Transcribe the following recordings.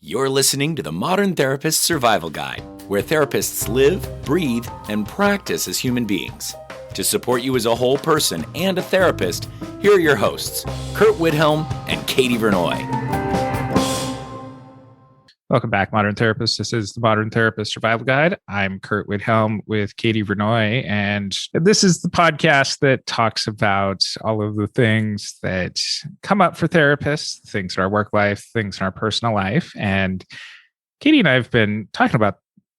You're listening to the Modern Therapist Survival Guide, where therapists live, breathe, and practice as human beings. To support you as a whole person and a therapist, here are your hosts, Curt and Katie Vernoy. Welcome back, Modern Therapists. This is the Modern Therapist Survival Guide. I'm Curt Widhelm with Katie Vernoy, and this is the podcast that talks about all of the things that come up for therapists, things in our work life, things in our personal life. And Katie and I have been talking about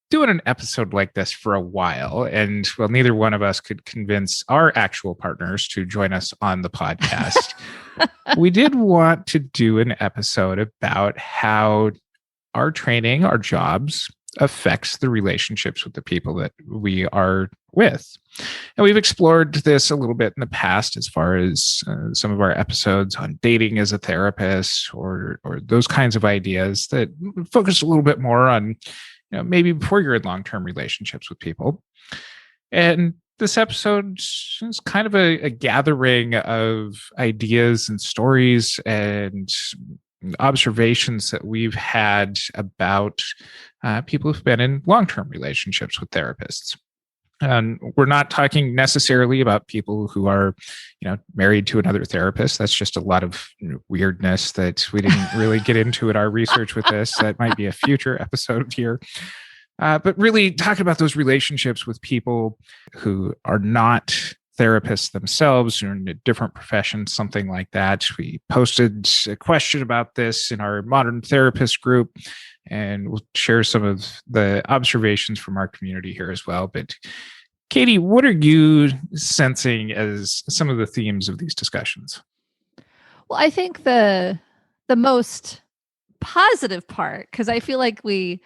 doing an episode like this for a while, and well, neither one of us could convince our actual partners to join us on the podcast. We did want to do an episode about how our training, our jobs affects the relationships with the people that we are with. And we've explored this a little bit in the past as far as some of our episodes on dating as a therapist or those kinds of ideas that focus a little bit more on, maybe before you're in long-term relationships with people. And this episode is kind of a gathering of ideas and stories and observations that we've had about people who've been in long-term relationships with therapists. And we're not talking necessarily about people who are, married to another therapist. That's just a lot of weirdness that we didn't really get into in our research with this. That might be a future episode here. But really talking about those relationships with people who are not therapists themselves or in a different profession, something like that. We posted a question about this in our Modern Therapist group, and we'll share some of the observations from our community here as well. But Katie, what are you sensing as some of the themes of these discussions? Well, I think the most positive part, because I feel like we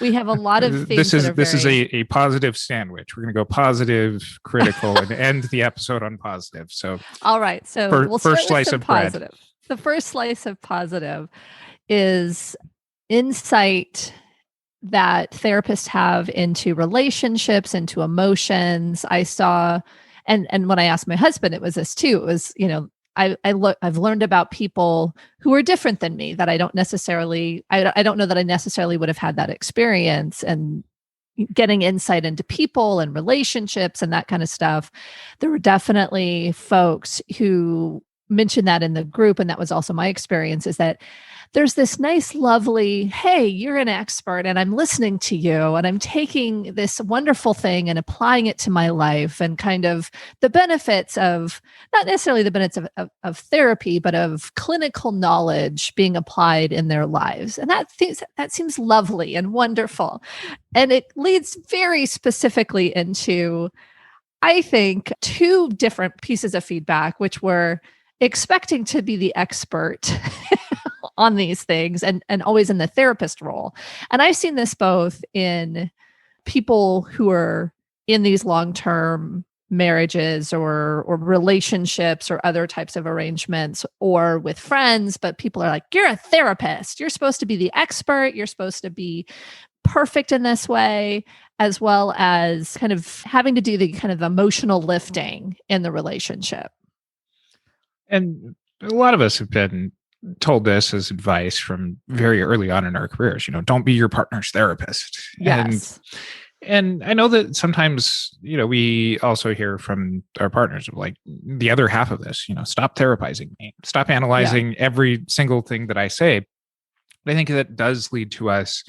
have a lot of things. This is a positive sandwich. We're going to go positive, critical, and end the episode on positive. So, all right. So we'll first slice of positive. bread. The first slice of positive is insight that therapists have into relationships, into emotions. I saw, and when I asked my husband, it was this too. It was, I've learned about people who are different than me that I don't know that I necessarily would have had that experience, and getting insight into people and relationships and that kind of stuff. There were definitely folks who mentioned that in the group. And that was also my experience, is that there's this nice, lovely, hey, you're an expert and I'm listening to you and I'm taking this wonderful thing and applying it to my life, and kind of the benefits of, not necessarily the benefits of therapy, but of clinical knowledge being applied in their lives. And that seems lovely and wonderful. And it leads very specifically into, I think, two different pieces of feedback, which were expecting to be the expert on these things and always in the therapist role. And I've seen this both in people who are in these long-term marriages or relationships or other types of arrangements, or with friends, but people are like, you're a therapist. You're supposed to be the expert. You're supposed to be perfect in this way, as well as kind of having to do the kind of emotional lifting in the relationship. And a lot of us have been told this as advice from very early on in our careers. Don't be your partner's therapist. Yes. And I know that sometimes, we also hear from our partners of like the other half of this, stop therapizing me, stop analyzing every single thing that I say. But I think that does lead to us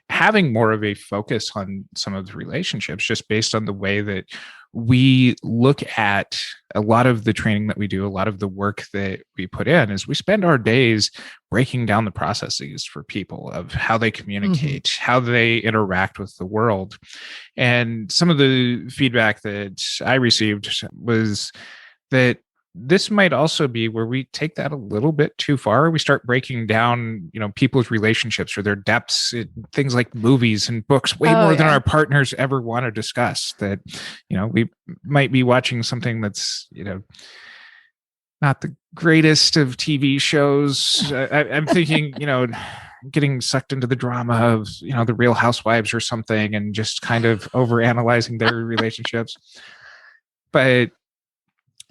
having more of a focus on some of the relationships, just based on the way that we look at a lot of the training that we do, a lot of the work that we put in, is we spend our days breaking down the processes for people of how they communicate, how they interact with the world. And some of the feedback that I received was that this might also be where we take that a little bit too far. We start breaking down, people's relationships or their depths in things like movies and books way more than our partners ever want to discuss. That, we might be watching something that's, not the greatest of TV shows. I'm thinking, getting sucked into the drama of, the Real Housewives or something, and just kind of overanalyzing their relationships. But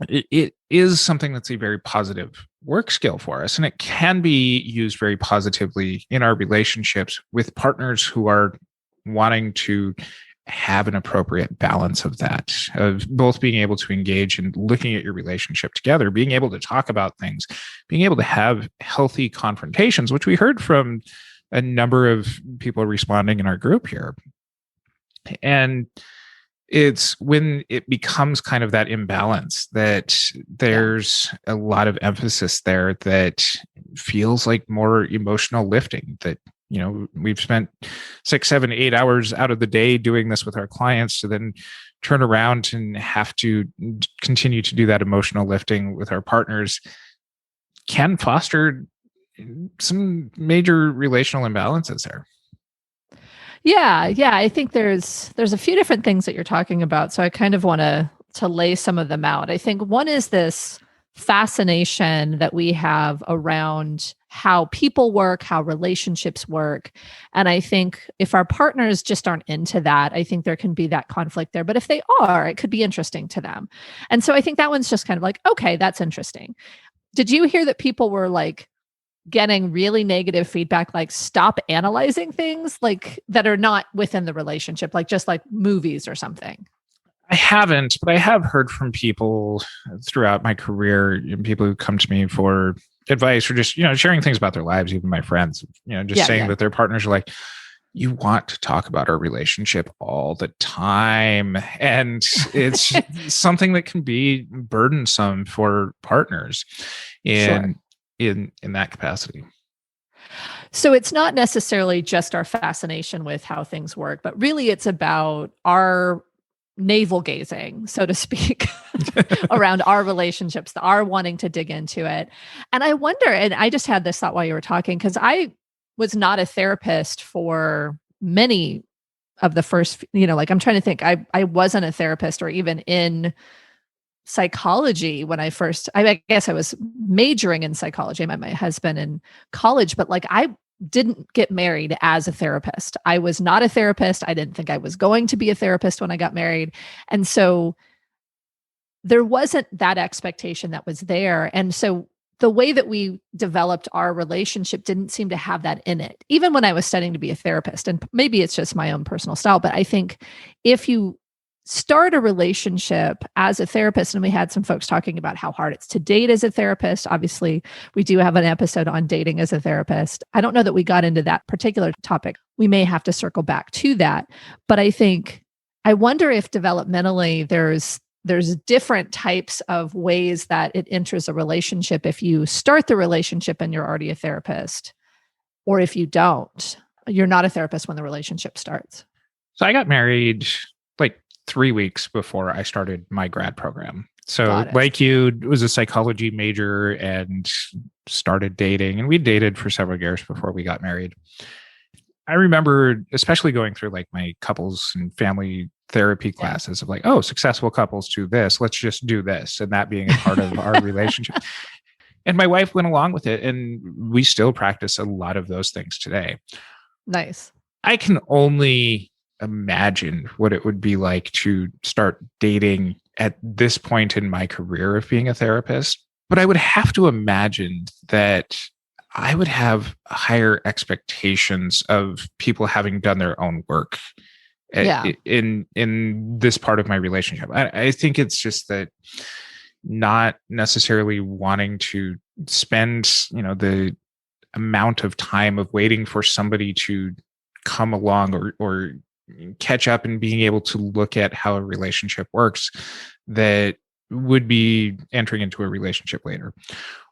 it is something that's a very positive work skill for us. And it can be used very positively in our relationships with partners who are wanting to have an appropriate balance of that, of both being able to engage and looking at your relationship together, being able to talk about things, being able to have healthy confrontations, which we heard from a number of people responding in our group here. And it's when it becomes kind of that imbalance that there's a lot of emphasis there that feels like more emotional lifting, that we've spent 6, 7, 8 hours out of the day doing this with our clients to then turn around and have to continue to do that emotional lifting with our partners can foster some major relational imbalances there. Yeah. I think there's a few different things that you're talking about. So I kind of want to lay some of them out. I think one is this fascination that we have around how people work, how relationships work. And I think if our partners just aren't into that, I think there can be that conflict there. But if they are, it could be interesting to them. And so I think that one's just kind of like, okay, that's interesting. Did you hear that people were like getting really negative feedback, like stop analyzing things like that are not within the relationship, like just like movies or something? I haven't, but I have heard from people throughout my career, people who come to me for advice or just, sharing things about their lives, even my friends, saying that their partners are like, you want to talk about our relationship all the time. And it's something that can be burdensome for partners in that capacity. So it's not necessarily just our fascination with how things work, but really it's about our navel gazing, so to speak, around our relationships, our wanting to dig into it. And I wonder, and I just had this thought while you were talking, because I was not a therapist for many of the first, I'm trying to think, I wasn't a therapist or even in psychology when I guess I was majoring in psychology. I met my husband in college, but I didn't get married as a therapist. I was not a therapist. I didn't think I was going to be a therapist when I got married. And so there wasn't that expectation that was there. And so the way that we developed our relationship didn't seem to have that in it, even when I was studying to be a therapist. And maybe it's just my own personal style, but I think if you start a relationship as a therapist, and we had some folks talking about how hard it's to date as a therapist. Obviously, we do have an episode on dating as a therapist. I don't know that we got into that particular topic. We may have to circle back to that. But I wonder if developmentally there's different types of ways that it enters a relationship if you start the relationship and you're already a therapist, or if you don't, you're not a therapist when the relationship starts. So I got married 3 weeks before I started my grad program. So like you, was a psychology major and started dating, and we dated for several years before we got married. I remember especially going through my couples and family therapy classes of successful couples do this, let's just do this. And that being a part of our relationship. And my wife went along with it, and we still practice a lot of those things today. Nice. I can only imagine what it would be like to start dating at this point in my career of being a therapist. But I would have to imagine that I would have higher expectations of people having done their own work in this part of my relationship. I think it's just that not necessarily wanting to spend, the amount of time of waiting for somebody to come along or catch up and being able to look at how a relationship works that would be entering into a relationship later.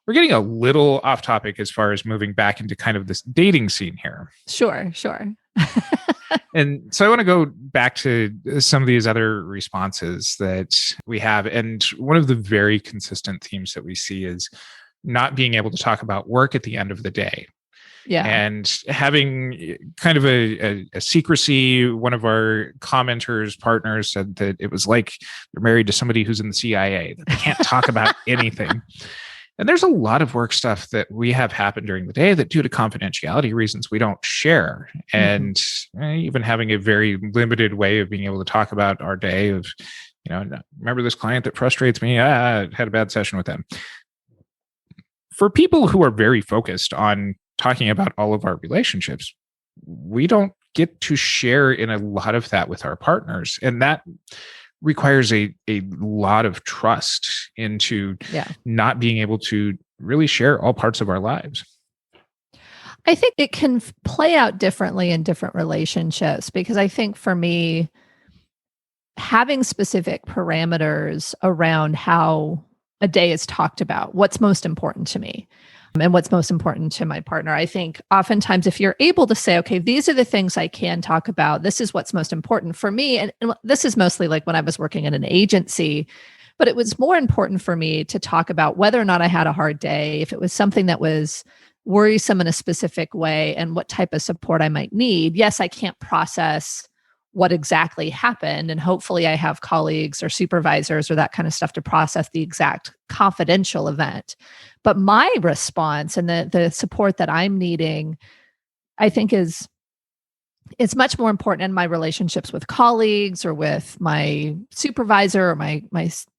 We're getting a little off topic as far as moving back into kind of this dating scene here. Sure. And so I want to go back to some of these other responses that we have. And one of the very consistent themes that we see is not being able to talk about work at the end of the day. Yeah. And having kind of a secrecy. One of our commenters partners said that it was like they're married to somebody who's in the CIA, that they can't talk about anything. And there's a lot of work stuff that we have happen during the day that due to confidentiality reasons, we don't share. And even having a very limited way of being able to talk about our day of remember this client that frustrates me? I had a bad session with them. For people who are very focused on talking about all of our relationships, we don't get to share in a lot of that with our partners. And that requires a lot of trust into not being able to really share all parts of our lives. I think it can play out differently in different relationships, because I think for me, having specific parameters around how a day is talked about, what's most important to me and what's most important to my partner. I think oftentimes if you're able to say, okay, these are the things I can talk about, this is what's most important for me. And this is mostly like when I was working in an agency, but it was more important for me to talk about whether or not I had a hard day, if it was something that was worrisome in a specific way, and what type of support I might need. Yes, I can't process what exactly happened, and hopefully I have colleagues or supervisors or that kind of stuff to process the exact confidential event. But my response and the support that I'm needing, I think it's much more important in my relationships with colleagues or with my supervisor or my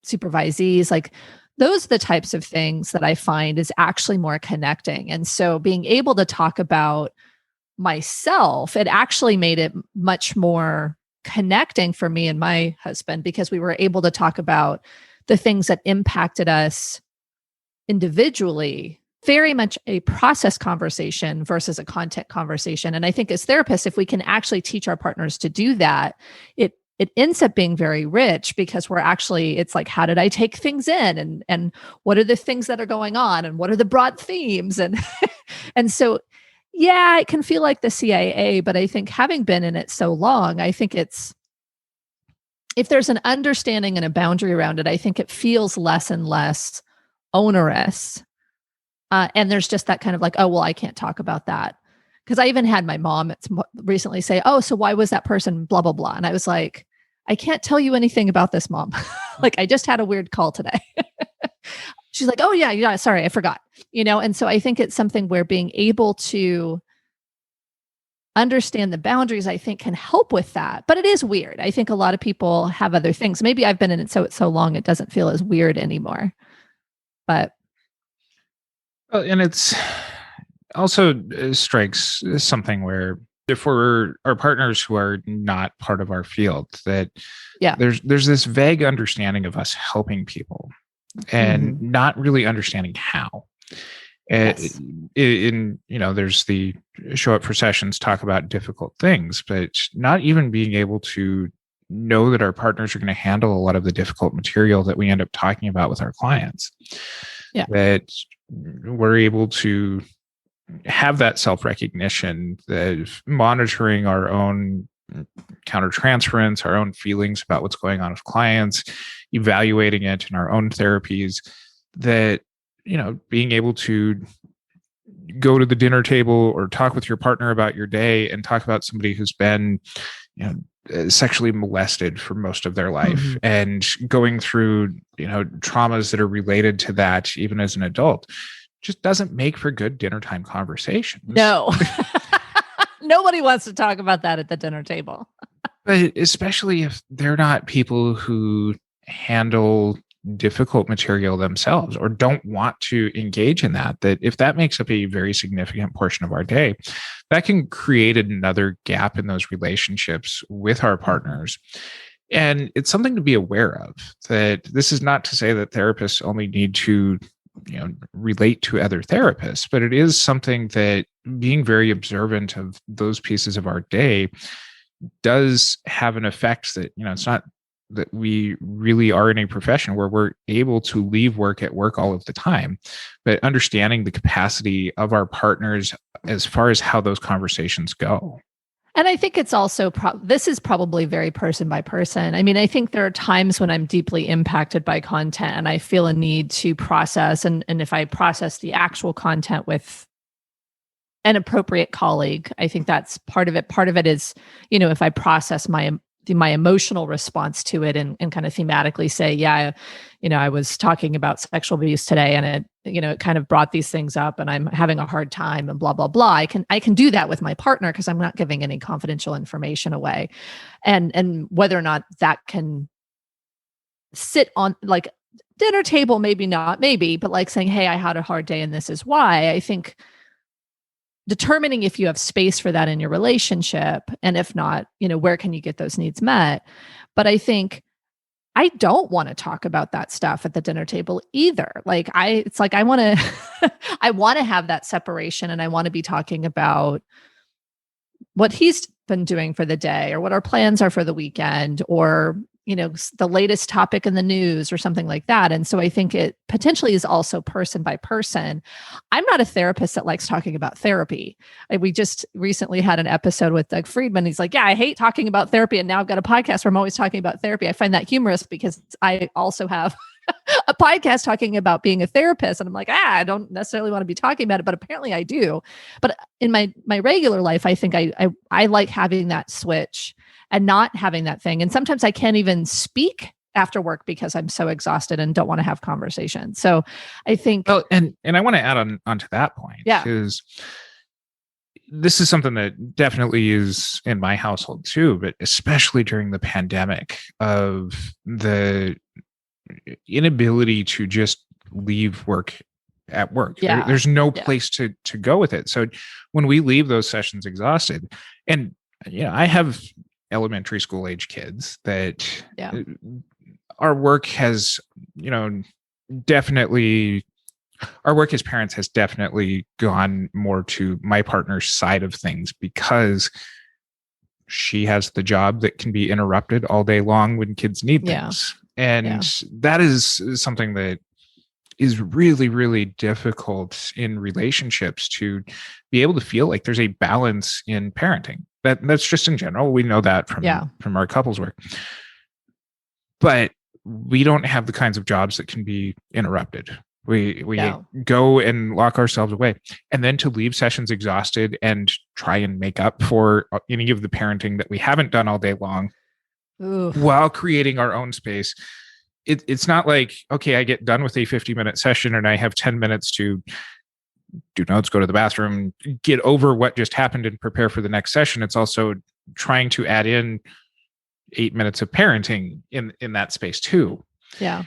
supervisees. Like, those are the types of things that I find is actually more connecting. And so being able to talk about myself, it actually made it much more connecting for me and my husband, because we were able to talk about the things that impacted us individually, very much a process conversation versus a content conversation. And I think as therapists, if we can actually teach our partners to do that, it ends up being very rich, because it's like, how did I take things in, and what are the things that are going on, and what are the broad themes? And, and so, yeah, it can feel like the CIA, but I think having been in it so long, I think if there's an understanding and a boundary around it, I think it feels less and less onerous. And there's just that kind of like, oh, well, I can't talk about that. Because I even had my mom recently say, oh, so why was that person blah, blah, blah? And I was like, I can't tell you anything about this, Mom. Like, I just had a weird call today. She's like, oh, yeah, sorry, I forgot. And so I think it's something where being able to understand the boundaries, I think, can help with that. But it is weird. I think a lot of people have other things. Maybe I've been in it so long, it doesn't feel as weird anymore. But. And it's also strikes something where, for our partners who are not part of our field, that there's this vague understanding of us helping people and not really understanding how. Yes. There's the show up for sessions, talk about difficult things, but not even being able to know that our partners are going to handle a lot of the difficult material that we end up talking about with our clients. Yeah. That we're able to have that self-recognition, that monitoring our own countertransference, our own feelings about what's going on with clients, evaluating it in our own therapies, that, being able to go to the dinner table or talk with your partner about your day and talk about somebody who's been, sexually molested for most of their life and going through, traumas that are related to that, even as an adult, just doesn't make for good dinner time conversations. No, nobody wants to talk about that at the dinner table. But especially if they're not people who handle difficult material themselves or don't want to engage in that if that makes up a very significant portion of our day, that can create another gap in those relationships with our partners. And it's something to be aware of, that this is not to say that therapists only need to relate to other therapists, but it is something that being very observant of those pieces of our day does have an effect that, it's not that we really are in a profession where we're able to leave work at work all of the time, but understanding the capacity of our partners as far as how those conversations go. And I think it's also, this is probably very person by person. I mean, I think there are times when I'm deeply impacted by content and I feel a need to process. And if I process the actual content with an appropriate colleague, I think that's part of it. Part of it is, if I process my emotional response to it and kind of thematically say, yeah, I was talking about sexual abuse today and it kind of brought these things up and I'm having a hard time and blah, blah, blah. I can do that with my partner because I'm not giving any confidential information away. And whether or not that can sit on like dinner table, maybe not, maybe, but like saying, hey, I had a hard day and this is why. I think determining if you have space for that in your relationship, and if not, where can you get those needs met? But I think I don't want to talk about that stuff at the dinner table either. Like it's like I want to I want to have that separation, and I want to be talking about what he's been doing for the day, or what our plans are for the weekend, or the latest topic in the news or something like that. And so I think it potentially is also person by person. I'm not a therapist that likes talking about therapy. We just recently had an episode with Doug Friedman. He's like, yeah, I hate talking about therapy. And now I've got a podcast where I'm always talking about therapy. I find that humorous because I also have a podcast talking about being a therapist. And I'm like, I don't necessarily want to be talking about it, but apparently I do. But in my regular life, I think I like having that switch and not having that thing. And sometimes I can't even speak after work because I'm so exhausted and don't want to have conversations. So I think. Oh, and I want to add on to that point. Yeah. Because this is something that definitely is in my household too, but especially during the pandemic, of the inability to just leave work at work. Yeah. There's no place to go with it. So when we leave those sessions exhausted, and I have elementary school age kids that our work has, definitely, our work as parents has definitely gone more to my partner's side of things, because she has the job that can be interrupted all day long when kids need things. And that is something that is really, really difficult in relationships, to be able to feel like there's a balance in parenting. That's just in general. We know that from our couples work. But we don't have the kinds of jobs that can be interrupted. We go and lock ourselves away. And then to leave sessions exhausted and try and make up for any of the parenting that we haven't done all day long, while creating our own space. It's not like, okay, I get done with a 50-minute session and I have 10 minutes to do notes, go to the bathroom, get over what just happened and prepare for the next session. It's also trying to add in 8 minutes of parenting in that space too. Yeah.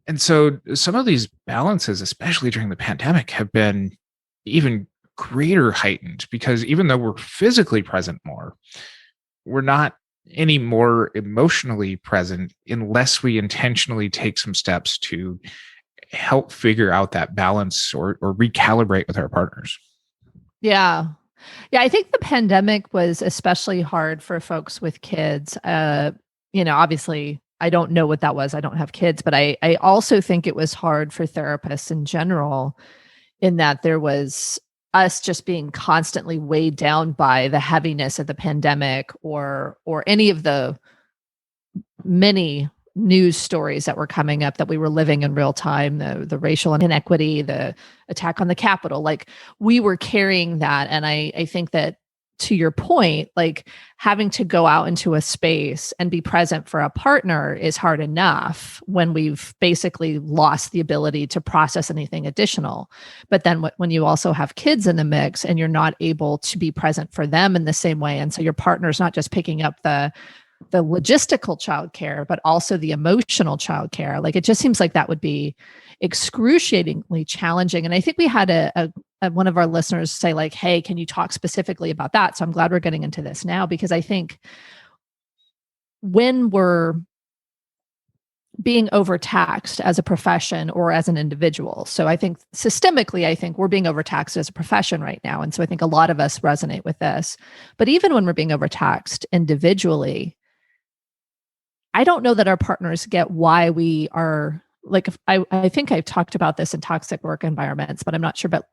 And so some of these balances, especially during the pandemic, have been even greater heightened, because even though we're physically present more, we're not any more emotionally present unless we intentionally take some steps to help figure out that balance or recalibrate with our partners. Yeah. Yeah. I think the pandemic was especially hard for folks with kids. Obviously I don't know what that was. I don't have kids, but I also think it was hard for therapists in general, in that there was us just being constantly weighed down by the heaviness of the pandemic, or any of the many news stories that were coming up that we were living in real time, the racial inequity, the attack on the Capitol. Like, we were carrying that. And I think that, to your point, like, having to go out into a space and be present for a partner is hard enough when we've basically lost the ability to process anything additional. But then when you also have kids in the mix and you're not able to be present for them in the same way, and so your partner's not just picking up the logistical childcare, but also the emotional childcare, like, it just seems like that would be excruciatingly challenging. And I think we had a one of our listeners say, like, hey, can you talk specifically about that? So I'm glad we're getting into this now, because I think when we're being overtaxed as a profession or as an individual, so I think systemically, I think we're being overtaxed as a profession right now. And so I think a lot of us resonate with this. But even when we're being overtaxed individually, I don't know that our partners get why we are, like, I think I've talked about this in toxic work environments, but I'm not sure. But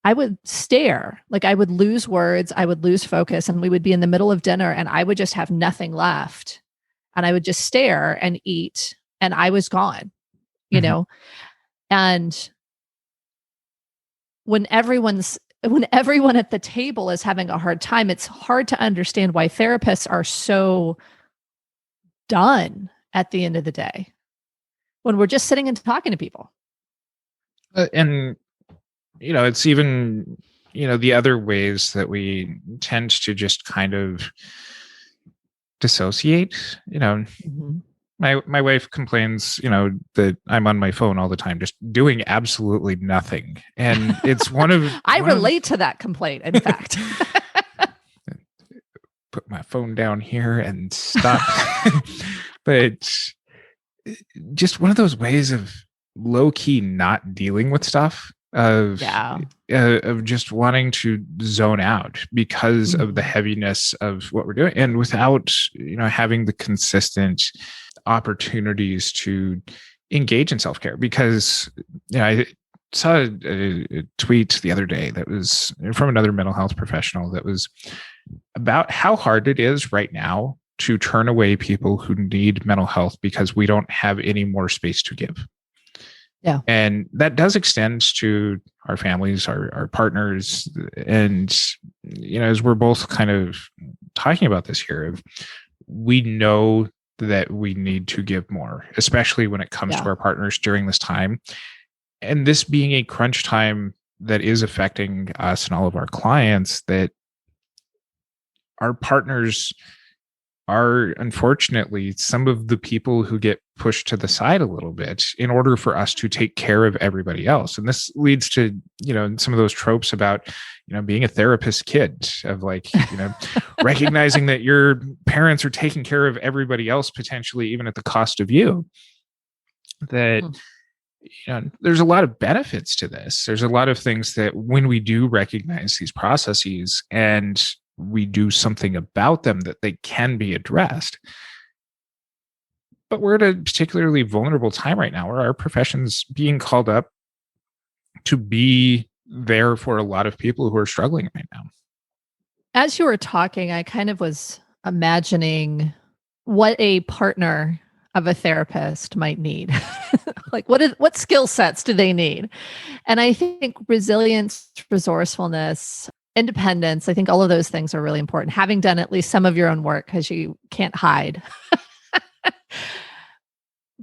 I would stare, like, I would lose words, I would lose focus, and we would be in the middle of dinner and I would just have nothing left. And I would just stare and eat, and I was gone, you know? And when everyone at the table is having a hard time, it's hard to understand why therapists are so done at the end of the day, when we're just sitting and talking to people. And, it's even, the other ways that we tend to just kind of dissociate, My wife complains, that I'm on my phone all the time, just doing absolutely nothing. And it's I relate to that complaint, in fact. Put my phone down here and stop. But just one of those ways of low key not dealing with stuff, of just wanting to zone out because of the heaviness of what we're doing, and without having the consistent opportunities to engage in self-care. Because I saw a tweet the other day that was from another mental health professional that was about how hard it is right now to turn away people who need mental health because we don't have any more space to give. Yeah. And that does extend to our families, our partners. And, as we're both kind of talking about this here, we know that we need to give more, especially when it comes to our partners during this time. And this being a crunch time that is affecting us and all of our clients, that our partners are unfortunately some of the people who get pushed to the side a little bit in order for us to take care of everybody else. And this leads to, some of those tropes about, being a therapist kid, of like, recognizing that your parents are taking care of everybody else, potentially even at the cost of you. That, there's a lot of benefits to this. There's a lot of things that when we do recognize these processes and we do something about them, that they can be addressed. But we're at a particularly vulnerable time right now where our profession's being called up to be there for a lot of people who are struggling right now. As you were talking, I kind of was imagining what a partner of a therapist might need. Like what skill sets do they need? And I think resilience, resourcefulness, independence, I think all of those things are really important. Having done at least some of your own work, because you can't hide.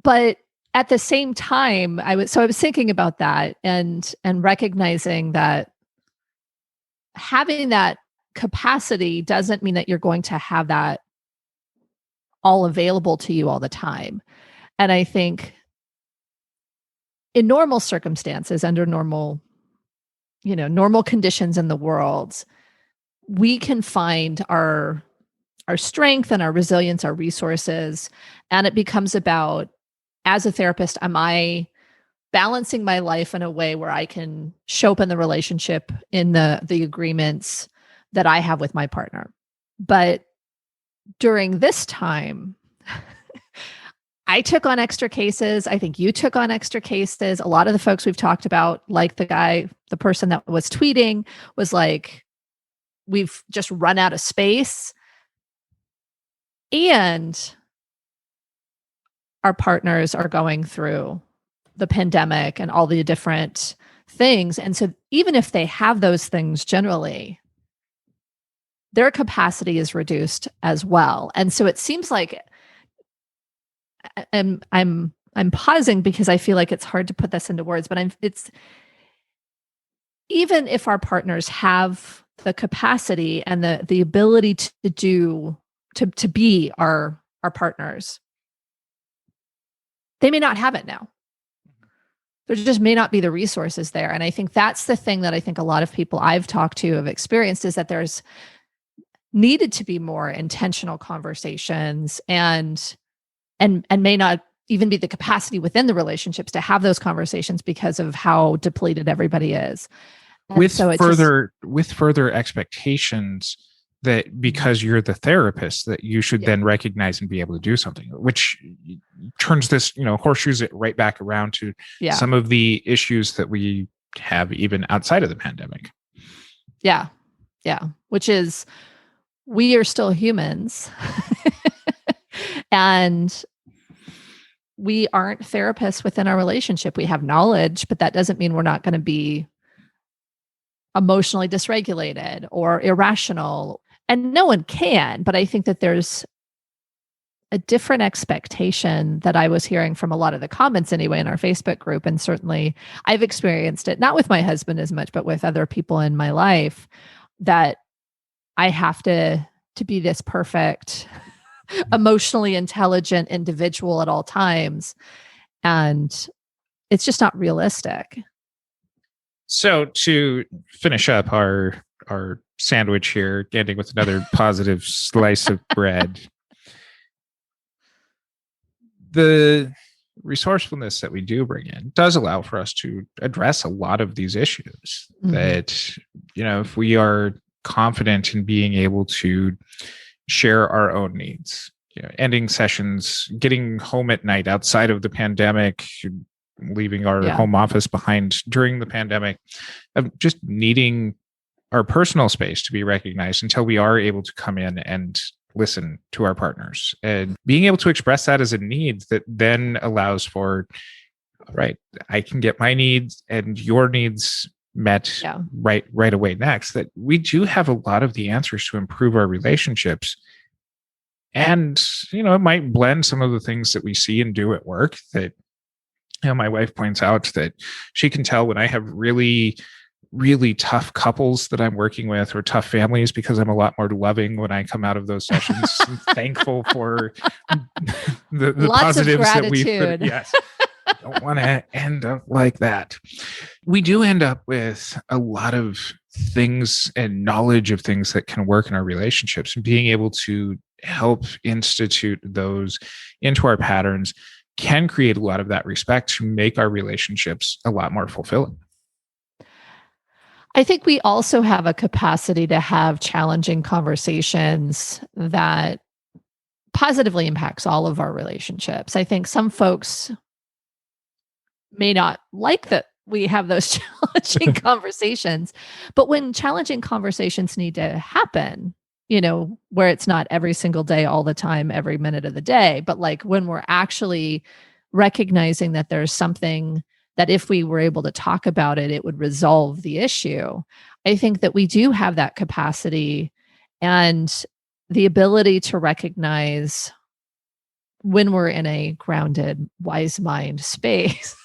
But at the same time, I was thinking about that and recognizing that having that capacity doesn't mean that you're going to have that all available to you all the time. And I think in normal circumstances, under normal conditions in the world, we can find our strength and our resilience, our resources. And it becomes about, as a therapist, am I balancing my life in a way where I can show up in the relationship in the agreements that I have with my partner? But during this time, I took on extra cases. I think you took on extra cases. A lot of the folks we've talked about, like the person that was tweeting, was like, we've just run out of space. And our partners are going through the pandemic and all the different things. And so even if they have those things generally, their capacity is reduced as well. And so it seems like I'm pausing because I feel like it's hard to put this into words, but it's even if our partners have the capacity and the ability to be our partners, they may not have it now. There just may not be the resources there. And I think that's the thing that I think a lot of people I've talked to have experienced, is that there's needed to be more intentional conversations and may not even be the capacity within the relationships to have those conversations because of how depleted everybody is. And with further expectations that because you're the therapist, that you should then recognize and be able to do something, which turns this, horseshoes it right back around to some of the issues that we have even outside of the pandemic. Yeah. Yeah. Which is, we are still humans and we aren't therapists within our relationship. We have knowledge, but that doesn't mean we're not going to be emotionally dysregulated or irrational. And no one can, but I think that there's a different expectation that I was hearing from a lot of the comments anyway in our Facebook group. And certainly I've experienced it, not with my husband as much, but with other people in my life, that I have to be this perfect emotionally intelligent individual at all times. And it's just not realistic. So to finish up our sandwich here, ending with another positive slice of bread, the resourcefulness that we do bring in does allow for us to address a lot of these issues. That, if we are confident in being able to share our own needs, ending sessions, getting home at night outside of the pandemic, leaving our home office behind during the pandemic, of just needing our personal space to be recognized until we are able to come in and listen to our partners, and being able to express that as a need that then allows for, right, I can get my needs and your needs met right away next. That we do have a lot of the answers to improve our relationships. And, it might blend some of the things that we see and do at work that, my wife points out that she can tell when I have really, really tough couples that I'm working with, or tough families, because I'm a lot more loving when I come out of those sessions. I'm thankful for the Lots positives of that we gratitude. Yes. I don't want to end up like that. We do end up with a lot of things and knowledge of things that can work in our relationships, and being able to help institute those into our patterns can create a lot of that respect to make our relationships a lot more fulfilling. I think we also have a capacity to have challenging conversations that positively impacts all of our relationships. I think some folks may not like that we have those challenging conversations, but when challenging conversations need to happen, where it's not every single day, all the time, every minute of the day, but like when we're actually recognizing that there's something that if we were able to talk about it, it would resolve the issue. I think that we do have that capacity and the ability to recognize when we're in a grounded, wise mind space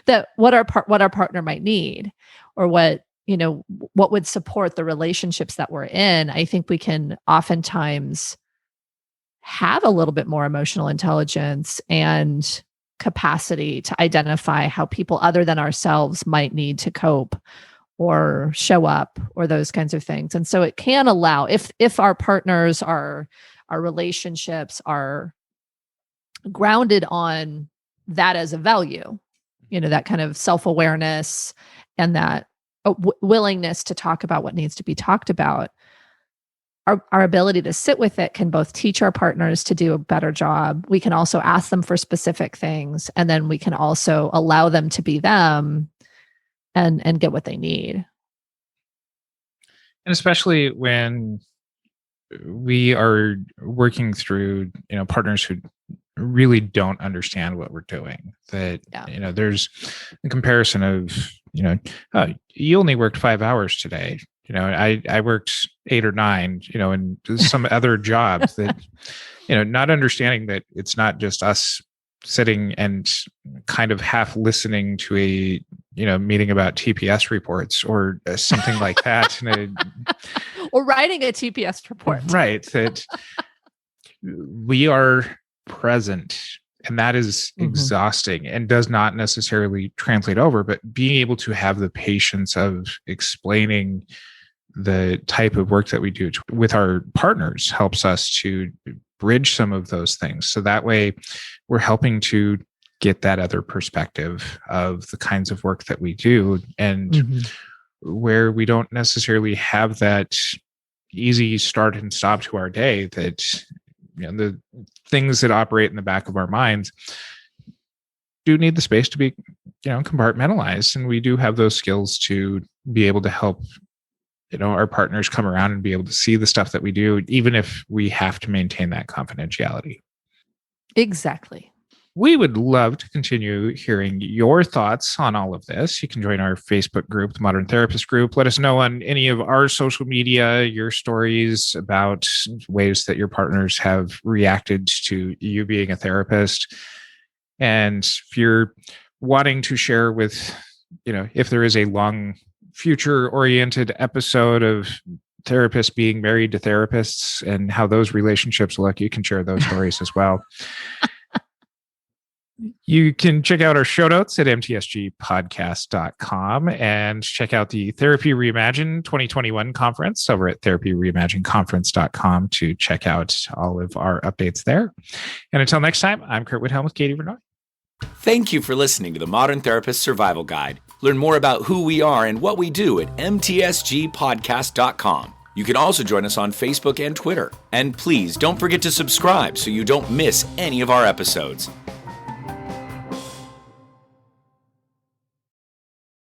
that what our partner might need, or what would support the relationships that we're in. I think we can oftentimes have a little bit more emotional intelligence and capacity to identify how people other than ourselves might need to cope or show up, or those kinds of things. And so it can allow, if our partners our relationships are grounded on that as a value, that kind of self-awareness and that willingness to talk about what needs to be talked about, our ability to sit with it can both teach our partners to do a better job. We can also ask them for specific things, and then we can also allow them to be them and get what they need. And especially when we are working through, partners who really don't understand what we're doing, that, there's a comparison of, you only worked 5 hours today. I worked 8 or 9, and some other job that, not understanding that it's not just us sitting and kind of half listening to a, meeting about TPS reports or something like that. Or writing a TPS report. Right. That we are present, and that is exhausting and does not necessarily translate over, but being able to have the patience of explaining the type of work that we do with our partners helps us to bridge some of those things. So that way we're helping to get that other perspective of the kinds of work that we do, and where we don't necessarily have that easy start and stop to our day, that the things that operate in the back of our minds do need the space to be, compartmentalized. And we do have those skills to be able to help, our partners come around and be able to see the stuff that we do, even if we have to maintain that confidentiality. Exactly. We would love to continue hearing your thoughts on all of this. You can join our Facebook group, the Modern Therapist Group. Let us know on any of our social media, your stories about ways that your partners have reacted to you being a therapist. And if you're wanting to share with, if there is a long future-oriented episode of therapists being married to therapists and how those relationships look, you can share those stories as well. You can check out our show notes at mtsgpodcast.com and check out the Therapy Reimagined 2021 conference over at therapyreimaginedconference.com to check out all of our updates there. And until next time, I'm Curt Whithelm with Katie Vernoy. Thank you for listening to the Modern Therapist Survival Guide. Learn more about who we are and what we do at mtsgpodcast.com. You can also join us on Facebook and Twitter. And please don't forget to subscribe so you don't miss any of our episodes.